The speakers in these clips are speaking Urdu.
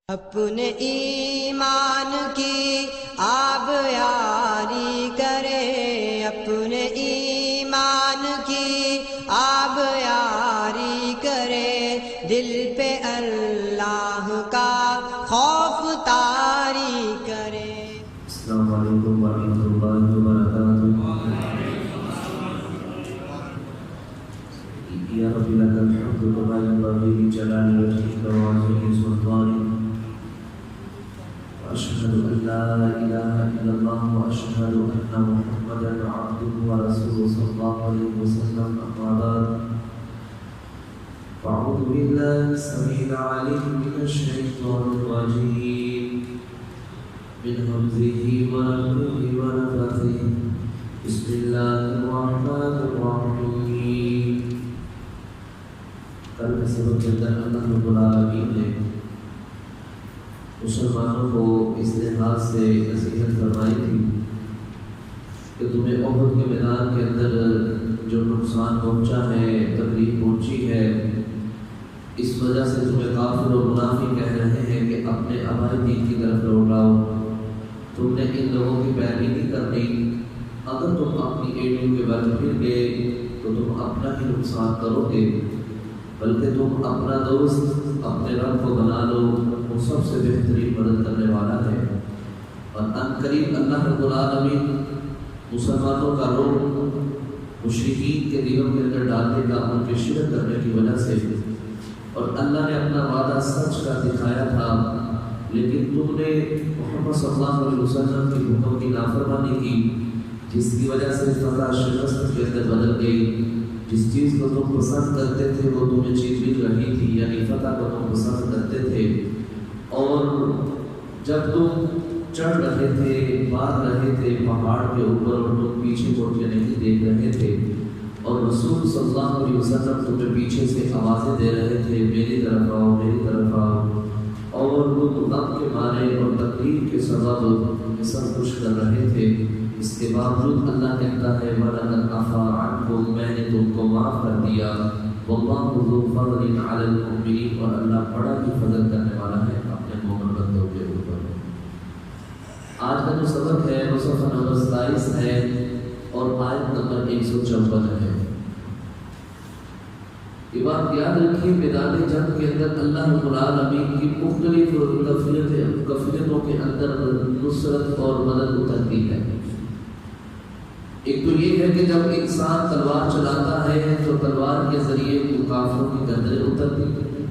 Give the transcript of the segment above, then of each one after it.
اپنے ایمان کی آب یاری کرے، اپنے ایمان کی آب یاری کرے، دل پہ اللہ کا خوف طاری کرے۔ السلام علیکم ورحمۃ اللہ وبرکاتہ۔ یا رب لک الحمد کما ينبغي لجلال وجهك وعظیم سلطانك، واشهد ان لا اله الا الله واشهد ان محمدا عبده ورسوله صلى الله عليه وسلم، اما بعد فاعوذ بالله السميع العليم من الشيطان الرجيم من همزه ونفخه ونفثه، بسم الله الرحمن الرحيم۔ کل کے سبق کے اندر اللہ رب العالمین نے مسلمانوں کو اس لحاظ سے نصیحت فرمائی تھی کہ تمہیں احد کے میدان کے اندر جو نقصان پہنچا ہے، تکلیف پہنچی ہے، اس وجہ سے تمہیں کافر و منافق کہہ رہے ہیں کہ اپنے آبائی دین کی طرف لوٹ آؤ، تم نے ان لوگوں کی پیروی نہیں کرنی، اگر تم اپنی ایڈیوں کے بل پھر گئے تو تم اپنا ہی نقصان کرو گے، بلکہ تم اپنا دوست اپنے رب کو بنا لو، وہ سب سے بہترین مدد کرنے والا ہے۔ اور ان قریب اللہ رب العالمین مسلمانوں کا روح مشرکین کے دلوں کے اندر ڈال دے گا ان کے شرک کرنے کی وجہ سے، اور اللہ نے اپنا وعدہ سچ کا دکھایا تھا، لیکن تم نے محمد صلی اللہ علیہ وسلم کے حکم کی نافرمانی کی، جس کی وجہ سے فتح شکست کے اندر بدل گئی۔ جس چیز کو تم پسند کرتے تھے وہ تمہیں چیز مل رہی تھی، یعنی فتح کو تم پسند کرتے تھے، اور جب تم چڑھ رہے تھے، بار رہے تھے پہاڑ کے اوپر، اور تم پیچھے مڑ کے نہیں دیکھ رہے تھے، اور رسول صلی اللہ علیہ وسلم تمہیں پیچھے سے آوازیں دے رہے تھے، میری طرف آؤ، میری طرف آؤ، اور وہ غم کے مارے اور تکلیف کے سبب سب کچھ کر رہے تھے، اس کے باوجود اللہ کہتا ہے وَلَقَدْ عَفَا عَنْكُمْ، میں نے تم کو معاف کر دیا، وَاللَّهُ ذُو فَضْلٍ عَلَى الْمُؤْمِنِينَ، اور اللہ بڑا ہی فضل کرنے والا ہے اپنے مومن بندوں کے اوپر۔ آج کا جو سبق ہے وہ صفحہ نمبر 27 ہے اور آیت نمبر 154 ہے۔ یہ بات یاد رکھیے، میدان جنگ کے اندر اللہ رب العالمین کی مختلف کفیلتوں کے اندر نصرت اور مدد اترتی ہے۔ ایک تو یہ ہے کہ جب انسان تلوار چلاتا ہے تو تلوار کے ذریعے کافروں کی گردنیں اترتی ہیں،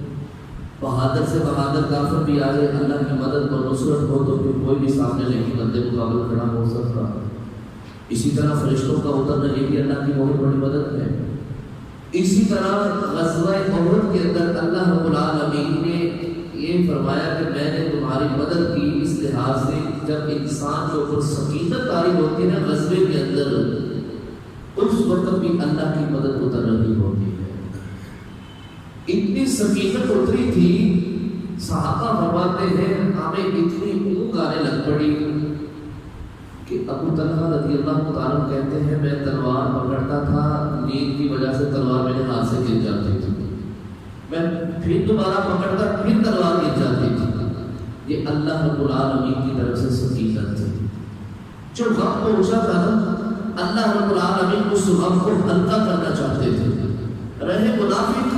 بہادر سے بہادر کافر بھی آ جائے، اللہ کی مدد اور نصرت ہو تو پھر کوئی بھی سامنے نہیں مد مقابل کھڑا ہو سکتا۔ اسی طرح فرشتوں کا اترنا یہ بھی اللہ کی بہت بڑی مدد ہے۔ اسی طرح غزوہ احد کے اندر اللہ رب العالمین نے یہ فرمایا کہ میں نے تمہاری مدد کی، اس لحاظ سے جب انسان کے اوپر سکینت طاری ہوتی ہے غزوے کے اندر، اس وقت بھی اللہ کی مدد اتر رہی ہوتی ہے۔ اتنی سکینت اتری تھی، صحابہ فرماتے ہیں ہمیں اتنی اونگ آنے لگ پڑی کہ ابو طلحہ رضی اللہ تعالیٰ کہتے ہیں میں تلوار پکڑتا تھا، نیند کی وجہ سے تلوار میرے ہاتھ سے گر جاتی تھی، میں پھر دوبارہ پکڑتا پھر تلوار گر جاتی تھی۔ یہ اللہ رب العالمین کی طرف سے سکینت تھی۔ جو غم پہنچا تھا اللہ رب العالمین اس غم کو ہلکا کرنا چاہتے تھے۔ رہے منافق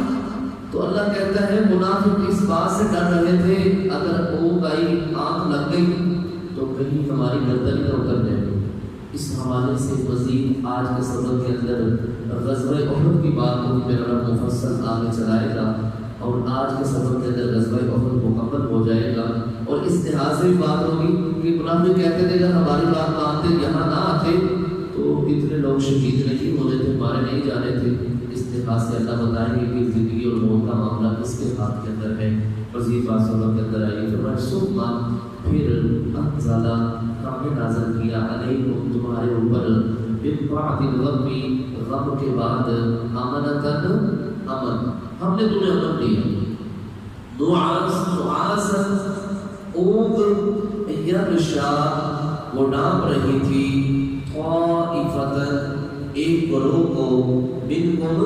تو اللہ کہتا ہے منافق اس بات سے ڈر رہے تھے اگر اونگ آئی، آنکھ لگ گئی تو کہیں ہماری گردن نہ اتر جائے۔ اس حوالے سے مزید آج کے سبق کے اندر غزوہ احد کی بات کو میرا رب مفصل آگے چلائے گا، اور آج کے سبق کے اندر غزوہ احد مکمل ہو جائے گا، اور اس لحاظ سے بھی بات ہوگی کہ منافق کہتے تھے اگر ہماری بات مانتے یہاں نہ آتے تو اتنے لوگ شہید نہیں ہونے تھے، مارے نہیں جانے تھے۔ اس لحاظ سے اللہ بتائیں گے کہ زندگی اور موت کا معاملہ کس کے ہاتھ کے اندر ہے۔ مزید بات سبق کے اندر آئیے تو ثم پھر انزل، ہم نے نازل کیا علیکم تمہارے اوپر، من بعد الغم، غم کے بعد، امنتن امن، ہم نے تمہیں امن دیا، نعاسن اونگ، یغشا وہ ڈانپ رہی تھی، طائفتن ایک گروہ کو، منکم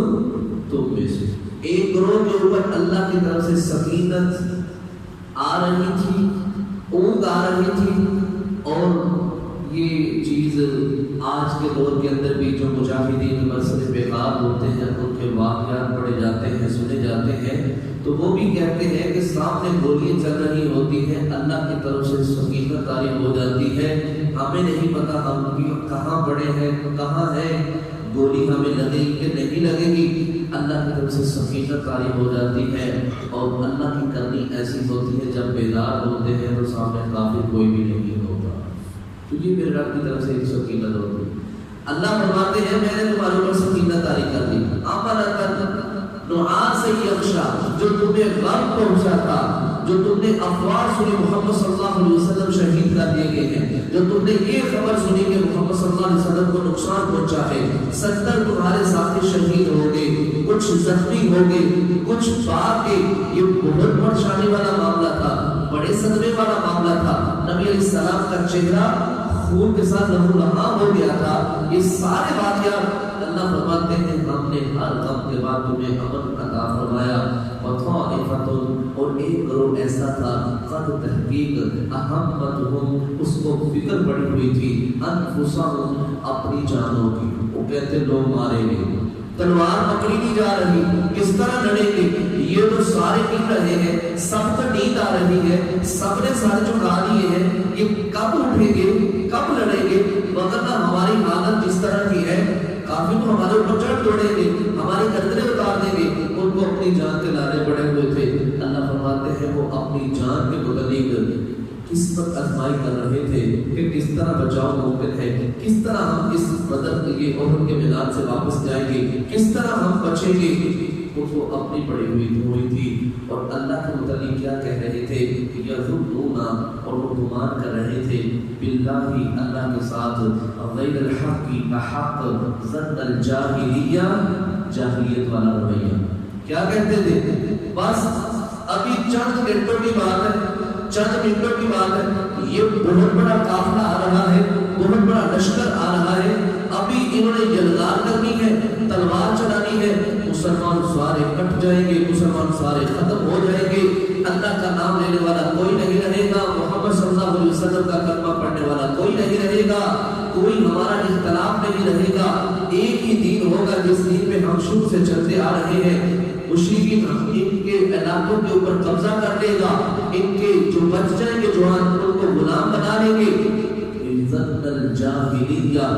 تم میں سے، ایک گروہ کے اوپر اللہ کی طرف سے سکینت آ رہی تھی، اونگ آ رہی تھی، اور یہ چیز آج کے دور کے اندر بھی جو مجاہدین برسر بیکار ہوتے ہیں ان کے واقعات پڑھے جاتے ہیں، سنے جاتے ہیں، تو وہ بھی کہتے ہیں کہ سامنے گولیاں چل رہی ہوتی ہیں، اللہ کی طرف سے سکینت طاری ہو جاتی ہے، ہمیں نہیں پتا ہم کہاں پڑے ہیں، کہاں ہے گولی، ہمیں لگے گی کہ نہیں لگے گی، اللہ کی طرف سے سکینت طاری ہو جاتی ہے، اور اللہ کی کرنی ایسی ہوتی ہے جب بیدار ہوتے ہیں تو سامنے کافر کوئی بھی نہیں ہوتا، کیونکہ میرے رب کی طرف سے ایک سکینت ہوتی ہے۔ اللہ فرماتے ہیں میں نے تمہارے اوپر سکینت طاری کر دی، نعاس یغشا، جو تمہیں غم پہنچاتا، جو تم نے افواہ سنی محمد صلی اللہ علیہ وسلم شہید کر دیے گئے ہیں، جو تم نے یہ خبر سنی کہ محمد صلی اللہ علیہ وسلم کو نقصان پہنچا ہے، 70 تمہارے ساتھی شہید ہو گئے، کچھ زخمی ہو گئے، کچھ باپ کے، یہ بہت پریشانی والا معاملہ تھا، بڑے صدمے والا معاملہ تھا، نبی علیہ السلام کا چہرہ خون کے ساتھ لہو لہان ہو گیا تھا، یہ سارے واقعات اللہ فرماتے ہیں ہم نے ہر غم کے بعد تمہیں امن عطا فرمایا، اور ایک گروہ ایسا تھا قد تحقیق اہمتہم، اس کو فکر پڑی ہوئی تھی، انفسہم، اپنی جانوں کی، وہ کہتے لوگ مارے گئے، تلوار پکڑی نہیں جا رہی، کس طرح لڑیں گے، یہ تو سارے مل رہے ہیں، سب کو نیند آ رہی ہے، سب نے سارے چکا دیے ہیں، یہ کب اٹھیں گے، کب لڑیں گے، وگرنہ ہماری حالت جس طرح کی ہے کافی تو ہمارے اوپر چڑھ دوڑیں گے، ہماری گردنیں اتار دیں گے، ان کو اپنی جان کے لارے پڑے ہوئے تھے۔ اللہ فرماتے ہیں وہ اپنی جان کے متعلق قسمت آزمائی کر رہے تھے کہ کس طرح بچاؤ ممکن ہے، کس طرح ہم اس بدر کے احد کے میدان سے واپس جائیں گے، کس طرح ہم بچیں گے، وہ اپنی پڑی ہوئی تھی، اور اللہ کے متعلق کیا کہہ رہے تھے، یظنون، اور وہ گمان کر رہے تھے، باللہ، اللہ کے ساتھ، غیر الحق، ناحق، ظن الجاہلیہ، جاہلیت والا رویہ، کیا کہتے تھے، بس ابھی چند گھنٹوں کی بات ہے، چند منٹوں کی بات ہے، یہ بہت بڑا قافلہ آ رہا ہے، بہت بڑا لشکر آ رہا ہے، ابھی انہوں نے یلغار کرنی ہے، تلوار چلانی ہے، مسلمان سارے کٹ جائیں گے، مسلمان سارے ختم ہو جائیں گے، اللہ کا نام لینے والا کوئی نہیں رہے گا، محمد صلی اللہ علیہ وسلم کا کلمہ پڑھنے والا کوئی نہیں رہے گا، کوئی ہمارا اختلاف نہیں رہے گا، ایک ہی دین ہوگا جس دین پہ ہم شروع سے چلتے آ رہے ہیں، مشرکین ان کے علاقوں کے اوپر قبضہ کر لے گا، ان کے جو بچ جائیں گے جوان ان کو غلام بنا لیں گے، ظن الجاہلیہ،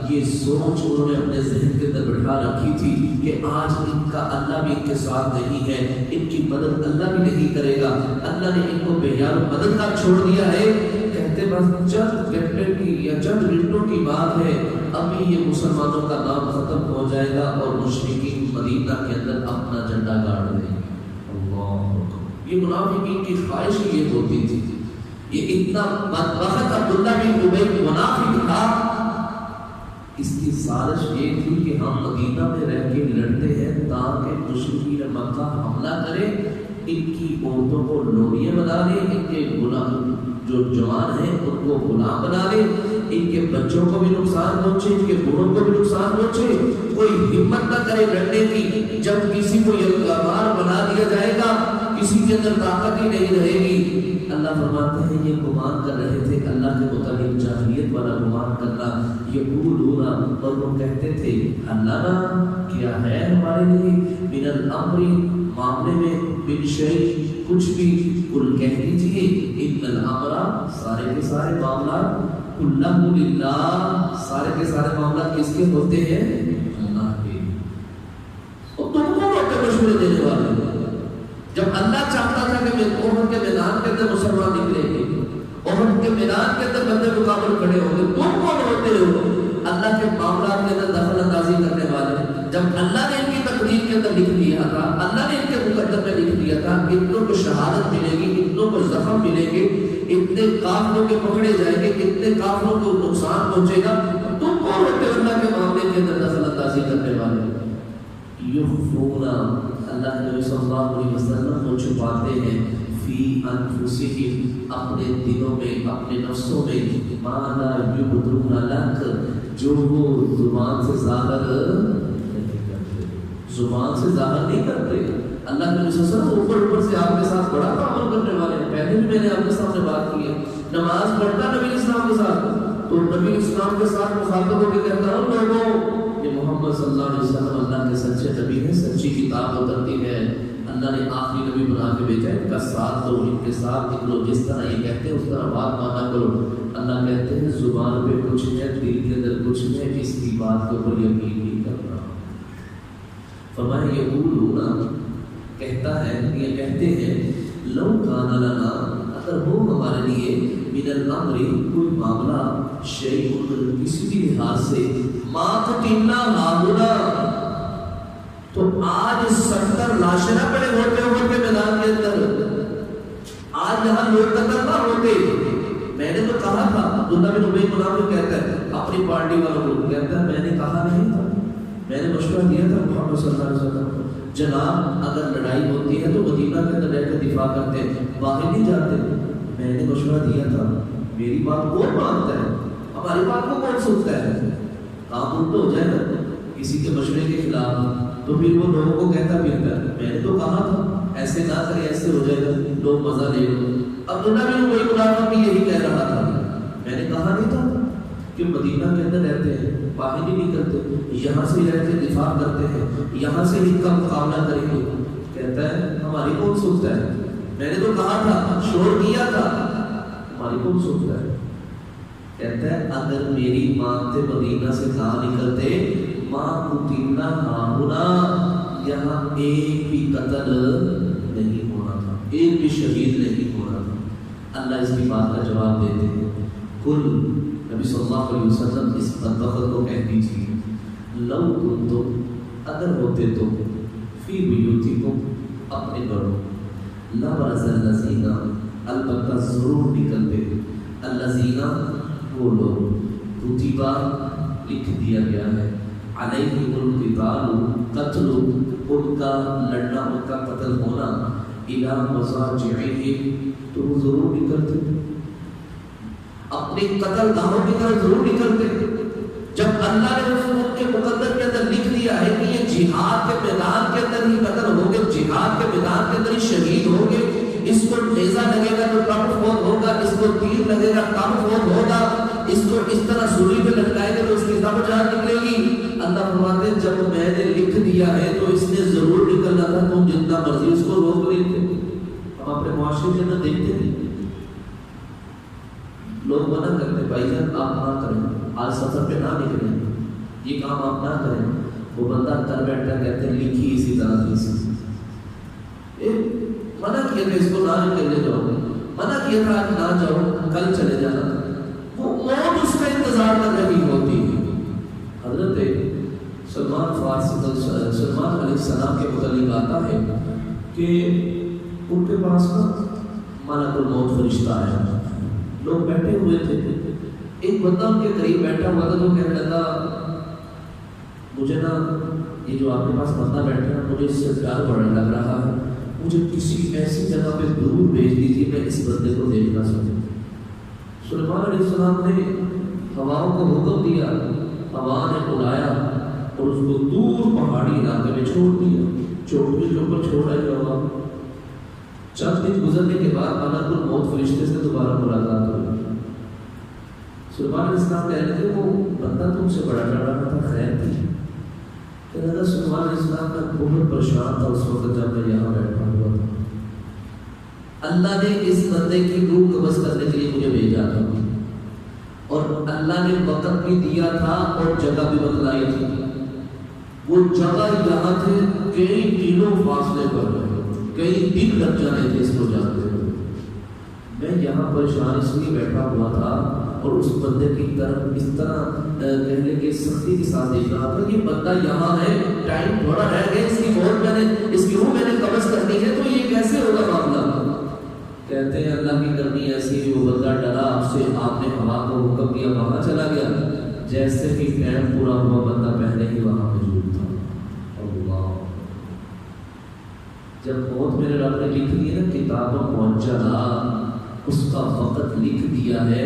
یہ سوچ انہوں نے اپنے ذہن کے اندر بٹھا رکھی تھی کہ آج ان کا اللہ بھی ان کے ساتھ نہیں ہے، ان کی مدد اللہ بھی نہیں کرے گا، اللہ نے ان کو بے یار و مددگار چھوڑ دیا ہے، کہتے بس چند گھنٹے کی یا چند منٹوں کی بات ہے، ابھی یہ مسلمانوں کا نام ختم ہو جائے گا اور مشرکین مدینہ کے اندر اپنا جھنڈا گاڑ دیں گے۔ اللہ، یہ منافقین کی خواہش یہ ہوتی تھی، یہ اتنا بدبخت عبداللہ بن ابی منافق تھا، اس کی سازش یہ تھی کہ ہم مدینہ میں رہ کے لڑتے ہیں تاکہ مشرکین مکہ حملہ کریں، ان کی عورتوں کو لونیاں بنا لیں، ان کے غلام جو جوان ہیں ان کو غلام بنا لیں، ان کے بچوں کو بھی نقصان پہنچے، ان کے بوڑھوں کو بھی نقصان پہنچے، کوئی ہمت نہ کرے لڑنے کی، جب کسی کو یلغار بنا دیا جائے گا کسی کے اندر طاقت ہی نہیں رہے گی۔ اللہ فرماتے ہیں یہ گمان کر رہے تھے اللہ کے متعلق جاہلیت والا گمان کرنا، یقولون، اور وہ کہتے تھے اللہ کیا ہے ہمارے لیے، من الامر، معاملے میں، من شیء، کچھ بھی، قل کہہ دیجیے، ان الامر، سارے کے سارے معاملات، کلہ للہ، سارے کے سارے معاملات کس کے ہوتے ہیں، اللہ کے، اور تم کو وقت مشورے دینے والے، جب اللہ چاہتا تھا کہ احد کے میدان کے اندر مسلمان نکلیں گے، احد کے میدان کے اندر بندے مقابل کھڑے ہوں گے، تم کون ہوتے ہو اللہ کے معاملات کے اندر دخل اندازی کرنے والے؟ جب اللہ نے ان کی تقدیر کے اندر لکھ دیا تھا، اللہ نے ان کے مقدر میں لکھ دیا تھا، اتنوں کو شہادت ملے گی، اتنوں کو زخم ملیں گے، اتنے کافروں کے پکڑے جائیں گے، اتنے کافروں کو نقصان پہنچے گا، تم کون ہوتے ہو اللہ کے معاملے کے اندر دخل اندازی کرنے والے؟ یخفون، اللہ کے نبی صلی اللہ علیہ وسلم کو چھپاتے ہیں، فی انفسہم، اپنے دلوں میں، اپنے نفسوں میں، ما لا یبدون لک، جو وہ زبان سے ظاہر نہیں کرتے، زبان سے ظاہر نہیں کرتے، اللہ کے رسول صلی اللہ علیہ وسلم اوپر اوپر سے آپ کے ساتھ بڑا تعامل کرنے والے ہیں. پہلے بھی میں نے آپ کے سامنے بات کی ہے. نماز پڑھتا نبی اسلام کے ساتھ تو نبی اسلام کے ساتھ مخاطب ہو کے کہتا ہوں لوگوں یہ محمد صلی اللہ علیہ وسلم اللہ کے سچے نبی ہیں, سچی کتاب اترتی ہے, اللہ نے آخری نبی بنا کے بھیجا ہے, ان کا ساتھ دو, ان کے ساتھ نکلو, جس طرح یہ کہتے ہیں اس طرح بات مانا کرو. اللہ کہتے ہیں زبان پہ کچھ ہے, دل کے اندر کچھ ہے, اس کی بات کے اوپر یقین نہیں کرنا. فرمایا یقولون کہتا ہے, یہ کہتے ہیں لو کان لنا اگر ہو ہمارے لیے من الامر کوئی معاملہ شیء کسی بھی لحاظ سے ما قتلنا ہاہنا تو آج 70 لاشیں نہ پڑے ہوتے ہوتے میدان کے اندر, آج یہاں لوگ قتل نہ ہوتے. میں نے تو کہا تھا, عبداللہ بن ابی منافق کہتا ہے اپنی پارٹی والوں کو, کہتا ہے میں نے کہا نہیں تھا, میں نے مشورہ دیا تھا محمد صلی اللہ علیہ وسلم جناب اگر لڑائی ہوتی ہے تو مدینہ کے اندر رہ کر دفاع کرتے ہیں, باہر نہیں جاتے. میں نے مشورہ دیا تھا, میری بات کون مانتا ہے, ہماری بات کو کون سنتا ہے, کام الٹا ہو جائے نا کسی کے مشورے کے خلاف تو پھر وہ لوگوں کو کہتا پھرتا ہے میں نے تو کہا تھا ایسے نہ کرے, ایسے ہو جائے گا, لوگ مزہ لے لو. عبداللہ بن ابی منافق بھی یہی کہہ رہا تھا, میں نے کہا نہیں تھا کہ مدینہ کے اندر رہتے ہیں, باہر نہیں نکلتے, یہاں سے رہ کے دفاع کرتے ہیں, یہاں سے ہی کا مقابلہ کریں گے. کہتا ہے ہماری کون سنتا ہے, میں نے تو کہا تھا, شور کیا تھا, ہماری کون سنتا ہے. کہتا ہے اگر میری مانتے مدینہ سے نہ نکلتے ماں قتلنا ہاہنا یہاں ایک بھی قتل نہیں ہونا تھا, ایک بھی شہید نہیں ہونا تھا. اللہ اس کی بات کا جواب دیتے ہیں کل نبی صلی اللہ علیہ وسلم اس بدبخت کو کہہ دیجیے لو کنتم اگر ہوتے تو فی بیوتکم اپنے گھروں لبرز الذین البتہ ضرور نکلتے, الذین وہ لوگ کتبہ لکھ دیا گیا ہے علیہم القتال قتل ان کا لڑنا, ان کا قتل ہونا, الی مضاجعہم تو وہ ضرور نکلتے, اپنے قتل گاہوں کی طرف ضرور نکلتے. جب اللہ نے ان کے مقدر کے اندر لکھ دیا ہے کہ یہ جہاد کے میدان کے اندر ہی قتل ہوں گے, جہاد کے میدان کے اندر ہی شہید ہوں گے, اس کو نیزہ لگے گا تو کم فوت ہوگا, اس کو تیر لگے گا کم فوت ہوگا, اس کو اس طرح سولی پہ لٹکائے گا تو اس کی دم جان نکلے گی. اللہ فرماتے ہیں جب میں نے لکھ دیا ہے تو اس نے ضرور نکلنا تھا, تم جتنا مرضی اس کو روک رہے تھے. ہم اپنے معاشرے کے اندر دیکھتے ہیں لوگ منع کرتے بھائی جان آپ نہ کریں, آج سفر پہ نہ نکلیں, یہ کام آپ نہ کریں. وہ بندہ کر بیٹھتا کہتے ہیں لکھی اسی طرح کی, منع کیا تھا اس کو نہ نکلنے جاؤ, منع کیا تھا آج نہ جاؤ, کل چلے جانا. وہ موت اس کا انتظار کر رہی ہوتی ہے. حضرت سلمان فارسی سلمان علیہ السلام کے متعلق آتا ہے کہ ان کے پاس ملک الموت فرشتہ آیا, لوگ بیٹھے ہوئے تھے, ایک بندہ ان کے قریب بیٹھا ہوا تھا تو کہنے لگا مجھے نا یہ جو آپ کے پاس بندہ بیٹھا ہے مجھے اس سے پیار بڑھنے لگ رہا ہے, مجھے کسی ایسی جگہ پہ ضرور بھیج دیجیے میں اس بندے کو دیکھنا چاہتا ہوں. سلیمان علیہ السلام نے ہواؤں کو حکم دیا, ہوا نے بلایا اور اس کو دور پہاڑی علاقے میں چھوڑ دیا, چوٹی کے اوپر چھوڑا گیا ہوا. چند دن گزرنے کے بعد ملک الموت فرشتے سے دوبارہ ملاقات ہوئی. سلیمان علیہ السلام کہنے لگے وہ بندہ تم سے بڑا ڈر رہا تھا, خیر تھی. کہنے لگا سلیمان علیہ السلام کا بہت پریشان تھا اس وقت جب میں یہاں بیٹھا ہوا تھا. اللہ نے اس بندے کی روح قبض کرنے کے لیے مجھے بھیجا تھا اور اللہ نے وقت بھی دیا تھا اور جگہ بھی بتلائی تھی. وہ جگہ یہاں تھے کئی کلو فاصلے پر, کئی دن لگ جانے تھے اس کو جانتے ہوئے. میں یہاں پریشان اس لیے بیٹھا ہوا تھا اور اس بندے کی طرف اس طرح کہنے کے سختی کے ساتھ دیکھ رہا تھا کہ بندہ یہاں ہے, ٹائم تھوڑا رہ گیا, اس کی موت میں نے, اس کی روح میں نے قبض کرنی ہے, تو یہ کیسے ہوگا معاملہ. کہتے ہیں اللہ کی کرنی ایسی کہ وہ بندہ ڈرا آپ سے, آپ نے ہوا کو حکم دیا, وہاں چلا گیا. جیسے کہ ٹائم پورا ہوا بندہ پہلے ہی وہاں موجود تھا. اللہ, جب موت میرے رب نے لکھ دی نا کتابوں موجودہ, اس کا وقت لکھ دیا ہے,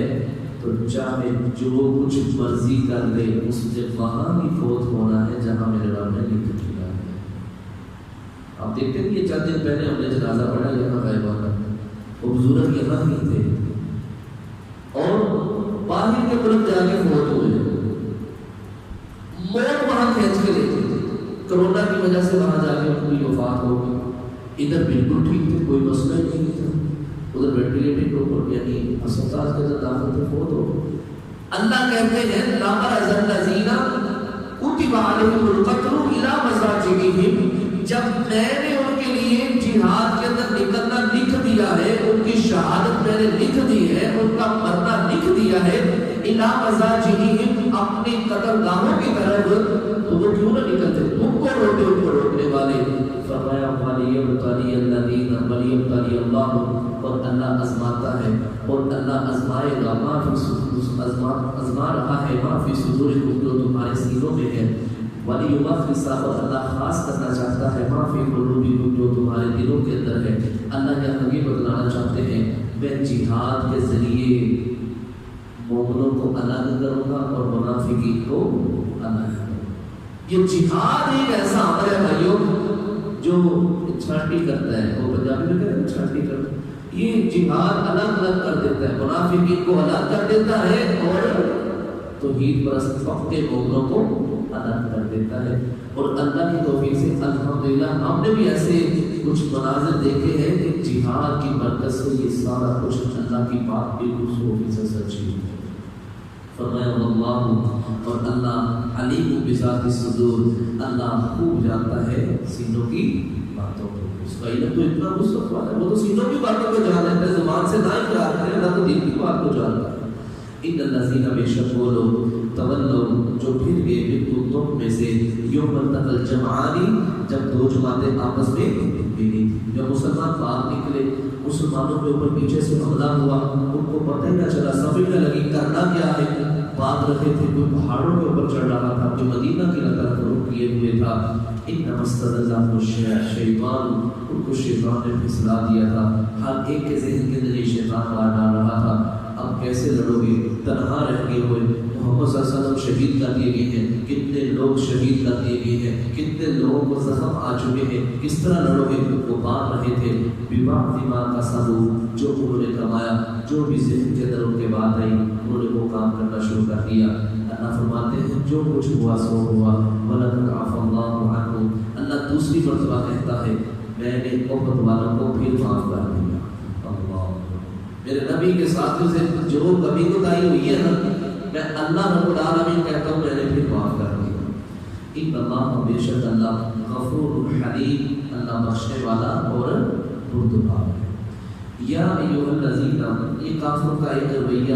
تو چاہے جو کچھ مرضی کر لے اس نے وہاں بھی فوت ہونا ہے جہاں میرے رب نے لکھ دیا ہے. آپ دیکھتے ہیں یہ چند دن پہلے ہم نے جنازہ پڑھا یہاں غائبہ کا، وہ بزرگ یہاں ہی تھے اور باہر کے ملک جا کے فوت ہوئے، موت وہاں کھینچ کے لے گئی، کرونا کی وجہ سے وہاں جا کے ان کی وفات ہو گئی۔ ادھر بالکل ٹھیک تھے، کوئی مسئلہ ہی نہیں تھا، ادھر وینٹیلیٹر کے اوپر یعنی اسپتال کے اندر داخل تھے، فوت ہو گئے۔ اللہ کہتے ہیں لَقَدْ الَّذِينَ كُتِبَ عَلَيْهِمُ الْقَتْلُ إِلَىٰ مَضَاجِعِهِمْ، جب میں نے ان کے لیے جہاد کے اندر نکلنا لکھ دیا ہے، ان کی شہادت میں نے لکھ دی ہے، ان کا مرنا لکھ دیا ہے، إِلَىٰ مَضَاجِعِهِمْ اپنی قتلگاہوں کی طرف، تو وہ کیوں نہ نکلتے؟ تم کو روکے، ان کو روکنے والے۔ فرمایا وَلِيَبْتَلِيَ الَّذِينَ وَلِيَبْتَلِيَ اللَّهُ، اور اللہ آزماتا ہے اور اللہ آزمائے گا، آزما رہا ہے ما فی صدورکم، جو تمہارے سینوں میں ہے، وَلِيُمَحِّصَ، اور اللہ خاص کرنا چاہتا ہے ما فی قلوبکم، جو تمہارے دلوں کے اندر ہے۔ اللہ یہاں یہ بتلانا چاہتے ہیں میں جہاد کے ذریعے مومنوں کو الگ کروں گا اور منافقین کو الگ کروں گا۔ یہ جہاد ایک ایسا عمل ہے بھائیوں جو چھانٹی کرتا ہے، وہ پنجابی میں کہتے ہیں چھانٹی کرتا ہے، یہ جہاد الگ الگ کر دیتا ہے، منافقین کو الگ کر دیتا ہے اور توحید پرست پکے مومنوں کو الگ کر دیتا ہے۔ اور اللہ کی توفیق سے الحمدللہ ہم نے بھی ایسے کچھ مناظر دیکھے ہیں کہ جہاد کی برکت سے یہ سارا کچھ اللہ کی بات بالکل 100% سچی ہے۔ فرمایا اللہ، اور اللہ علیم بذات الصدور، اللہ خوب جانتا ہے سینوں کی باتوں کو۔ اس کا علم تو اتنا وسعت والا ہے، وہ تو سینوں کی باتوں کو جان لیتا ہے، زبان سے نہ اقرار کرے، اللہ تو دل کی بات کو جانتا ہے۔ ان الذین، بے شک وہ لوگ، تولوا، جو پھر گئے، منکم تم میں سے، یوم التقى الجمعان، جب دو جماعتیں آپس میں ملی، جب مسلمان باہر نکلے، مسلمانوں کے اوپر پیچھے سے حملہ ہوا، ان کو پتہ ہی نہ چلا، سمجھ نہ لگی کرنا کیا ہے۔ بات رکھے تھے کوئی پہاڑوں کے اوپر چڑھ رہا تھا، کوئی مدینہ کی طرف رخ کیے ہوئے تھا۔ انما استزلهم الشیطان، ان کو شیطان نے پھسلا دیا تھا، ہر ایک کے ذہن کے اندر شیطان مار ڈال رہا تھا اب کیسے لڑو گے، تنہا رہ گئے ہوئے، محمد صلی اللہ علیہ وسلم شہید کر دیے گئے ہیں، کتنے لوگ شہید کر دیے گئے ہیں، کتنے لوگوں کو زخم آ چکے ہیں، کس طرح لڑو گے؟ وہ بات رہے تھے بِبَعْضِ مَا كَسَبُوا، جو انہوں نے کمایا، جو بھی ذہن کے اندر ان کے بات آئی، انہوں نے وہ کام کرنا شروع کر دیا۔ اللہ فرماتے ہیں جو کچھ ہوا سو ہوا، وَلَقَدْ عَفَا اللَّهُ عَنْهُمْ، اللہ دوسری مرتبہ کہتا ہے میں نے احد والوں کو پھر معاف کر دیا۔ اللہ میرے نبی کے ساتھ سے جو کبھی کوتاہی ہوئی ہے نا، میں اللہ رب العالمین کہتا ہوں میں نے پھر معاف کر دیا۔ ان اللہ، بے شک اللہ، غفور حلیم، اللہ بخشنے والا اور بردبار ہے۔ یا ایھا الذین، یہ کافروں کا ایک رویہ،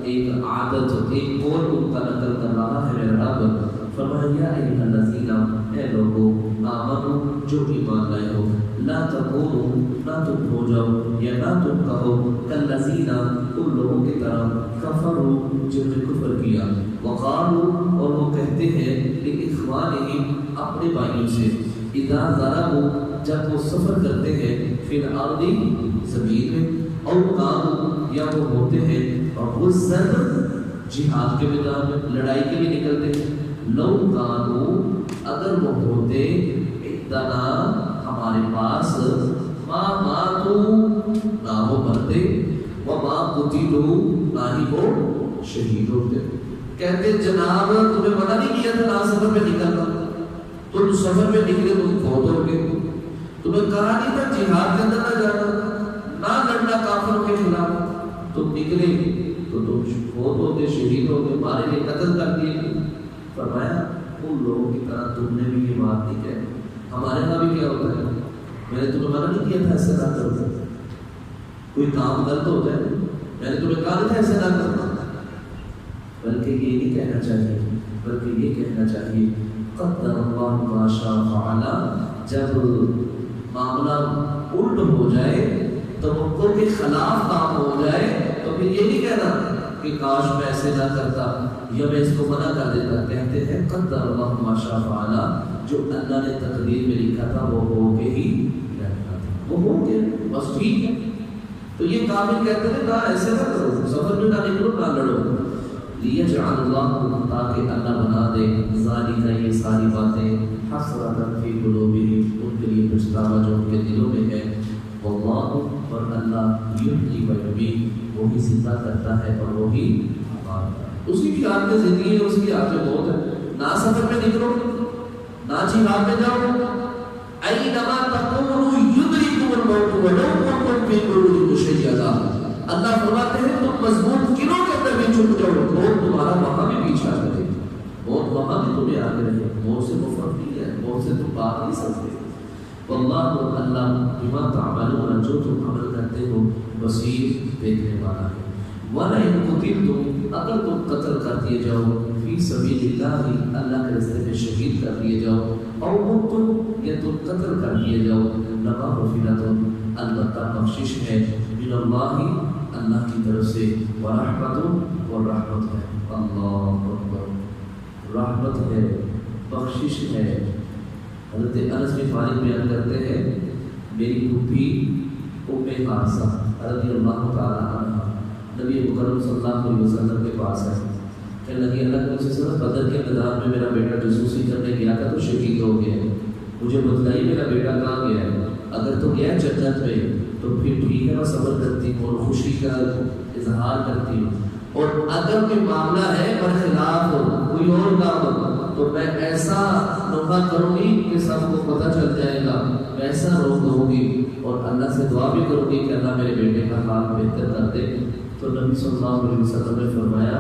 ایک عادت، ایک قول ان کا نقل کر رہا ہے میرا رب۔ فرمایا یا ایھا الذین، اے لوگو، آمنو، جو ایمان لائے ہو، لا تکونوا، نہ تم ہو جاؤ یا نہ تم کہو کالذین، ان لوگوں کی طرح، کفروا، جنہوں نے کفر کیا، وقالوا، اور وہ کہتے ہیں لإخوانہم، اپنے بھائیوں سے، اذا ضربوا، جب وہ سفر کرتے ہیں، فی الارض، زمین میں، او کانوا، یا وہ ہوتے ہیں، غزاً، جہاد کے میدان میں، لڑائی کے لیے نکلتے ہیں، لو کانوا، اگر وہ ہوتے، عندنا، ہمارے پاس، ما ماتوا، نہ وہ مرتے، وما قتلوا، نہ ہی وہ شہید ہوتے۔ کہتے جناب تمہیں منع نہیں کیا تھا نہ سفر میں نکلنا، تم سفر میں نکلے تم فوت ہو گئے، تمہیں کہا نہیں تھا جہاد کے اندر نہ جانا، نہ لڑنا کافروں کے خلاف، تم نکلے تو تم فوت ہو گئے، شہید ہو گئے، مارے گئے، قتل کر دیے گئے۔ فرمایا ان لوگوں کی طرح تم نے بھی یہ بات نہیں کہی، ہمارے یہاں بھی کیا ہوتا ہے، میں نے تمہیں منع نہیں کیا تھا ایسے نہ کرو، کوئی کام غلط ہوتا ہے میں نے تمہیں کہا نہیں تھا ایسے نہ کرنا، بلکہ یہ نہیں کہنا چاہیے، بلکہ یہ کہنا چاہیے قدر اللہ ما شاء فعل، جب معاملہ الٹ ہو جائے، توقع کے خلاف کام ہو جائے، تو پھر یہ نہیں کہنا کہ کاش میں ایسے نہ کرتا یا میں اس کو منع کر دیتا، کہتے ہیں قدر اللہ ما شاء فعل، جو اللہ نے تقدیر میں لکھا تھا وہ ہو کے ہی رہنا تھا، وہ ہو گیا، بس ٹھیک ہے۔ تو یہ کامل کہتے ہیں نہ ایسے نہ کرو، سفر میں نہ نکلو، نہ لڑو، لیجعل اللہ، تاکہ اللہ بنا دے ذالک، یہ ساری باتیں، حسرۃ فی قلوبہم، ان کے لیے پچھتاوا جو ان کے دلوں میں ہے. واللہ اور اللہ یحیی و یمیت وہی زندہ کرتا ہے اور وہی مارتا ہے. اسی کی ہاتھ میں زندگی ہے, اس کی ہاتھ میں موت ہے. نہ سفر میں نکلو, نہ جہاد میں جاؤ, اینما تکونوا یدرککم الموت ولو کنتم فی بروج مشیدہ. اللہ فرماتے ہیں تم مضبوط قلعوں کے اندر بھی چھپ جاؤ, موت تمہارا وہاں بھی پیچھا کرے, موت وہاں بھی تمہیں آگے رہے. موت سے مفرد نہیں ہے, موت سے تم بات نہیں سکتے. واللہ اللہ بما تعملون جو تم عمل کرتے ہو بصیر دیکھنے والا ہے. وَلَئِن قُتِلْتُمْ اگر تم قتل کر دیے جاؤ فی سبیل اللہ اللہ کے راستے میں شہید کر دیے جاؤ, اور مُتُّمْ یا تم قتل کر دیے جاؤ, لَمَغْفِرَةٌ البتہ بخشش ہے من اللہ اللہ کی طرف سے, ورحمت اور رحمت ہے. اللہ اکبر, رحمت ہے, بخشش ہے. حضرت انس بن مالک بیان کرتے ہیں میری پھوپھی ام حارثہ رضی اللہ تعالی عنہ نبی مکرم صلی اللہ علیہ وسلم کے پاس ہے. کہنے لگی اللہ کے رسول صلی اللہ علیہ وسلم بدر کے میدان میں میرا بیٹا جاسوسی کرنے گیا تھا تو شہید ہو گیا ہے, مجھے بتلائیے میرا بیٹا کہاں گیا ہے. اگر تو گیا جنت میں تو پھر ٹھیک ہے, میں صبر کرتی ہوں اور خوشی کا اظہار کرتی ہوں, اور اگر کوئی معاملہ ہے برخلاف ہو کوئی اور کام ہو تو میں ایسا نوحہ کروں گی کہ سب کو پتہ چل جائے گا, میں ایسا روک دوں گی اور اللہ سے دعا بھی کروں گی کہ اللہ میرے بیٹے کا حال بہتر کر دے. تو نبی صلی اللہ علیہ وسلم نے فرمایا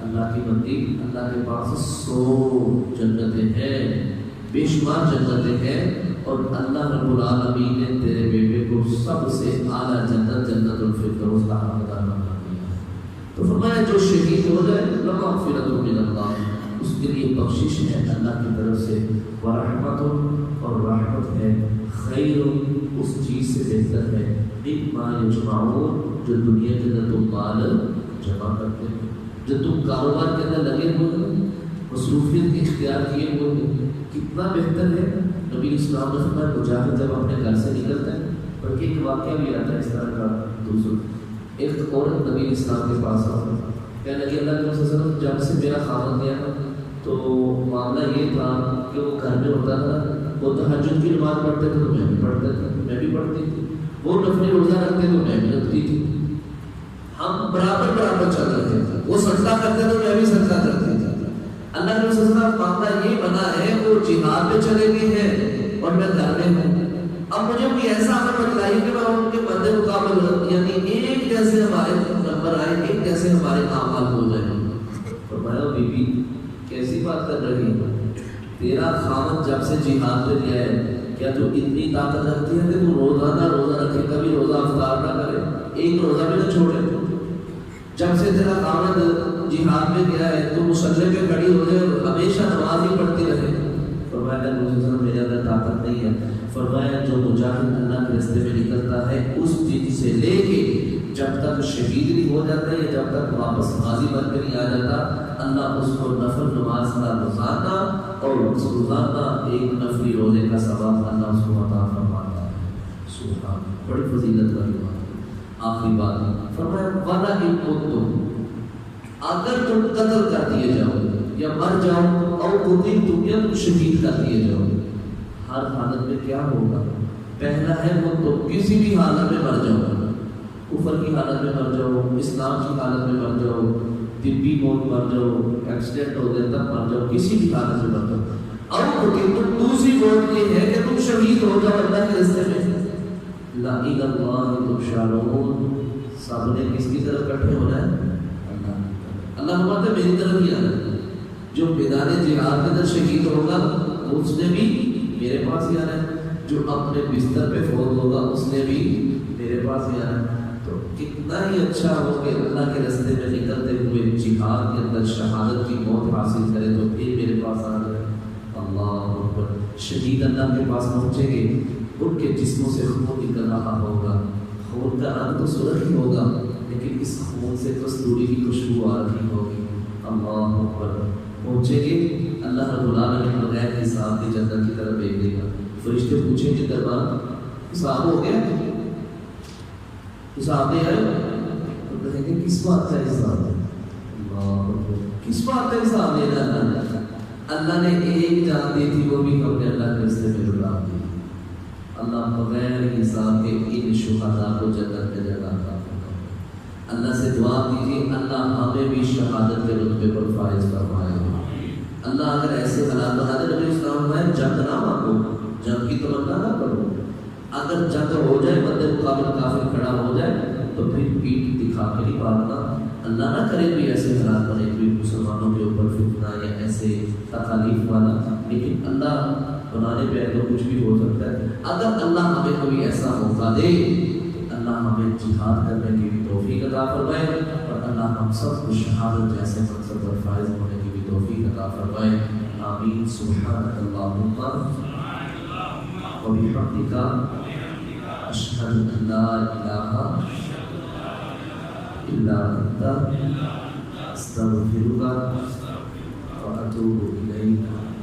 اللہ کی بندی, اللہ کے پاس 100 جنتیں ہیں, بے شمار جنتیں ہیں, اور اللہ رب العالمین نے تیرے بیٹے کو سب سے اعلیٰ جنت جنت الفردوس کا حقدار بنا دیا. تو فرمایا جو شہید ہو جائے لمغفرۃ من اللہ, اس کے لیے بخشش ہے اللہ کی طرف سے, ورحمت اور رحمت ہے, خیر اس چیز سے بہتر ہے, مما یجمعون جو دنیا کے اندر تم مال جمع کرتے ہو, جو تم کاروبار کے اندر لگے ہوئے ہو, مصروفیت اختیار کیے ہوئے ہو, کتنا بہتر ہے. نبی اسلام نے فرمایا مجاہد جب اپنے گھر سے نکلتا ہے, بلکہ ایک واقعہ بھی آتا ہے اس طرح کا دوسرا. ایک عورت نبی اسلام کے پاس آ کہنے لگی اللہ کے رسول جب سے میرا خاوند گیا تو معاملہ یہ تھا کہ وہ گھر میں ہوتا تھا, وہ تہجد کی نماز پڑھتے تھے تو میں بھی پڑھتا تھا, میں بھی پڑھتی تھی, وہ نفلی روزہ رکھتے تو میں بھی رکھتی تھی, ہم برابر برابر چل رہے تھے, وہ صدقہ کرتے تو میں بھی صدقہ کرتی تھی. اللہ کے رسول معاملہ یہ بنا ہے وہ جہاد میں چلے گئے ہیں اور میں گھر میں ہوں. اب مجھے کوئی ایسا عمل بتلائیے کہ میں ان کے مد مقابل یعنی ایک جیسے ہمارے نمبر آئے, ایک جیسے ہمارے اعمال ہو جائیں. فرمایا بی بی کیسی بات کر رہی ہے, تیرا خاوند جب سے جہاد پہ گیا ہے کیا تو اتنی طاقت رکھتی ہے کہ تو روزانہ روزہ رکھے, کبھی روزہ افطار نہ کرے, ایک روزہ بھی نہ چھوڑے. جب سے تیرا خاوند جہاد میں گیا ہے تو مسلح پہ کھڑی ہو جائے اور ہمیشہ نماز ہی پڑھتی رہے. فرمایا میرے اندر طاقت نہیں ہے. فرمایا جو مجاہد اللہ کے راستے میں نکلتا ہے اس دن سے لے کے جب تک شہید نہیں ہو جاتا ہے, جب تک واپس غازی بن کے نہیں آ جاتا, اللہ اس کو نفل نماز کا روزانہ اور روزانہ ایک نفلی روزے کا ثواب اللہ اس کو عطا فرماتا ہے. سبحان, بڑی فضیلت والی بات. آخری بات فرمایا والا اگر تم قتل کر دیے جاؤ یا مر جاؤ اور قتل تم یا تم شہید کر دیے جاؤ, ہر حالت میں کیا ہوگا؟ پہلا ہے وہ تم کسی بھی حالت میں مر جاؤ, کفر کی حالت میں مر جاؤ, اسلام کی حالت میں مر جاؤ, طبی موت مر جاؤ, ایکسیڈنٹ ہو گیا تب مر جاؤ, کسی بھی حالت میں مر جاؤ. اور تم دوسری موت یہ ہے کہ تم شہید ہو جاؤ اللہ کے راستے میں. لا الہ الا اللہ تحشرون, سب نے کس کی طرف اکٹھے ہونا ہے؟ اللہ فرماتا ہے میری طرف ہی آنا ہے. جو میدان جہاد کے اندر شہید ہوگا اس نے بھی میرے پاس ہی آنا ہے, جو اپنے بستر پہ فوت ہوگا اس نے بھی میرے پاس ہی آنا ہے. تو کتنا ہی اچھا ہو کہ اللہ کے راستے میں نکلتے ہوئے جہاد کے اندر شہادت کی موت حاصل کرے تو پھر میرے پاس آ جائے. اللہ اکبر. شہید اللہ کے پاس پہنچیں گے, ان کے جسموں سے خون نکل رہا ہوگا, خون کا رنگ تو سرخ ہی ہوگا لیکن اس خون سے کستوری کی خوشبو آ رہی ہوگی. اللہ اکبر. پہنچیں گے اللہ رب العالمین بغیر حساب کی جنت کی طرف بھیج دے گا. فرشتے پوچھیں گے دربار حساب ہو گیا, حساب نہیں آئے, تو کہیں گے کس بات کا حساب ہے؟ اللہ کس بات کا حساب لینا؟ اللہ نے ایک جان دی تھی وہ بھی ہم نے اللہ کے راستے میں لٹا دی. اللہ بغیر حساب کے ان شہداء کو جنت میں جگہ عطا فرمائے۔ اللہ سے دعا کیجیے اللہ ہمیں بھی شہادت کے رتبے پر فائز فرمائے۔ اللہ اگر ایسے حالات بنا دے، نبی اسلام ہے جنگ نہ مانگو، جنگ کی تمنا نہ کرو، اگر جنگ ہو جائے بندے مقابل کافر کھڑا ہو جائے تو پھر پیٹ دکھا کے نہیں بھاگنا۔ اللہ نہ کرے کوئی ایسے حالات بنے کوئی مسلمانوں کے اوپر فتنہ یا ایسے تکالیف والا، لیکن اللہ بنانے پہ تو کچھ بھی ہو سکتا ہے۔ اگر اللہ ہمیں کوئی ایسا موقع دے، اللہ ہمیں جہاد کرنے کی بھی توفیق عطا فرمائے، اور اللہ ہم سب کو شہادت جیسے منصب پر فائز ہونے کی بھی توفیق عطا فرمائے۔ آمین۔ سبحانک اللہم و بحمدک اشہد ان لا الہ الا انت استغفرک و اتوب الیک۔